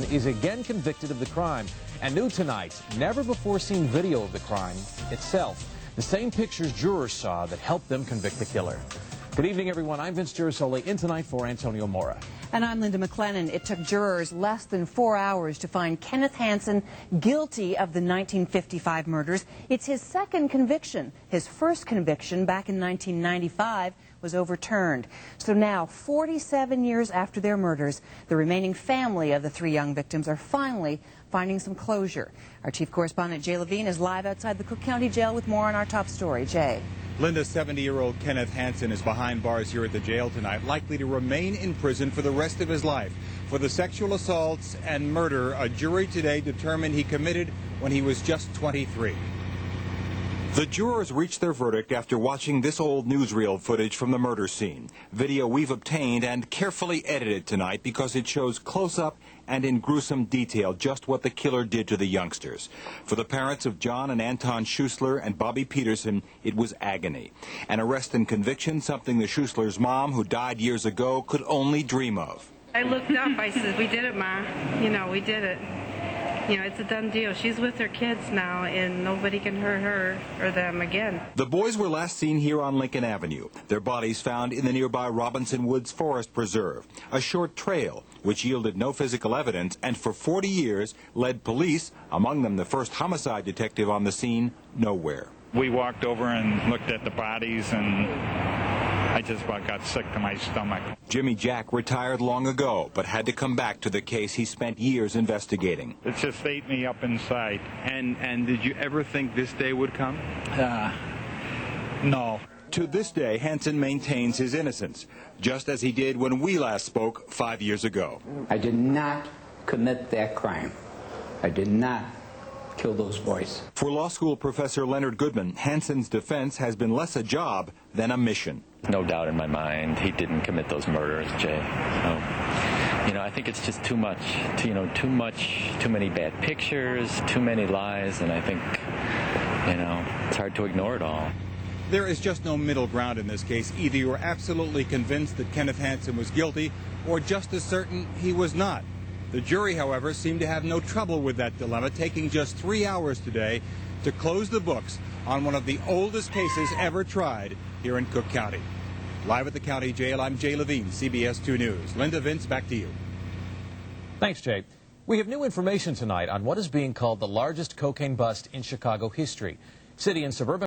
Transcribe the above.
is again convicted of the crime. And new tonight, never-before-seen video of the crime itself. The same pictures jurors saw that helped them convict the killer. Good evening, everyone. I'm Vince Girasoli, in tonight for Antonio Mora. And I'm Linda McLennan. It took jurors less than 4 hours to find Kenneth Hanson guilty of the 1955 murders. It's his second conviction. His first conviction back in 1995 was overturned. So now, 47 years after their murders, the remaining family of the three young victims are finally finding some closure. Our chief correspondent, Jay Levine, is live outside the Cook County Jail with more on our top story. Jay. Linda, 70-year-old Kenneth Hanson is behind bars here at the jail tonight, likely to remain in prison for the rest of his life. For the sexual assaults and murder, a jury today determined he committed when he was just 23. The jurors reached their verdict after watching this old newsreel footage from the murder scene. Video we've obtained and carefully edited tonight because it shows close-up and in gruesome detail just what the killer did to the youngsters. For the parents of John and Anton Schuessler and Bobby Peterson, it was agony. An arrest and conviction, something the Schuesslers' mom, who died years ago, could only dream of. I looked up, I said, "We did it, Ma. You know, we did it. You know, it's a done deal. She's with her kids now, and nobody can hurt her or them again." The boys were last seen here on Lincoln Avenue. Their bodies found in the nearby Robinson Woods Forest Preserve, a short trail which yielded no physical evidence and for 40 years led police, among them the first homicide detective on the scene, nowhere. We walked over and looked at the bodies, and I just about got sick to my stomach. Jimmy Jack retired long ago, but had to come back to the case he spent years investigating. It just ate me up inside. And did you ever think this day would come? No. To this day, Hanson maintains his innocence, just as he did when we last spoke 5 years ago. I did not commit that crime. I did not kill those boys. For law school professor Leonard Goodman, Hanson's defense has been less a job than a mission. No doubt in my mind he didn't commit those murders, Jay. So, I think it's just too much, too many bad pictures, too many lies, and I think, it's hard to ignore it all. There is just no middle ground in this case. Either you are absolutely convinced that Kenneth Hanson was guilty, or just as certain he was not. The jury, however, seemed to have no trouble with that dilemma, taking just 3 hours today to close the books on one of the oldest cases ever tried here in Cook County. Live at the county jail, I'm Jay Levine, CBS 2 News. Linda, Vince, back to you. Thanks, Jay. We have new information tonight on what is being called the largest cocaine bust in Chicago history. City and suburban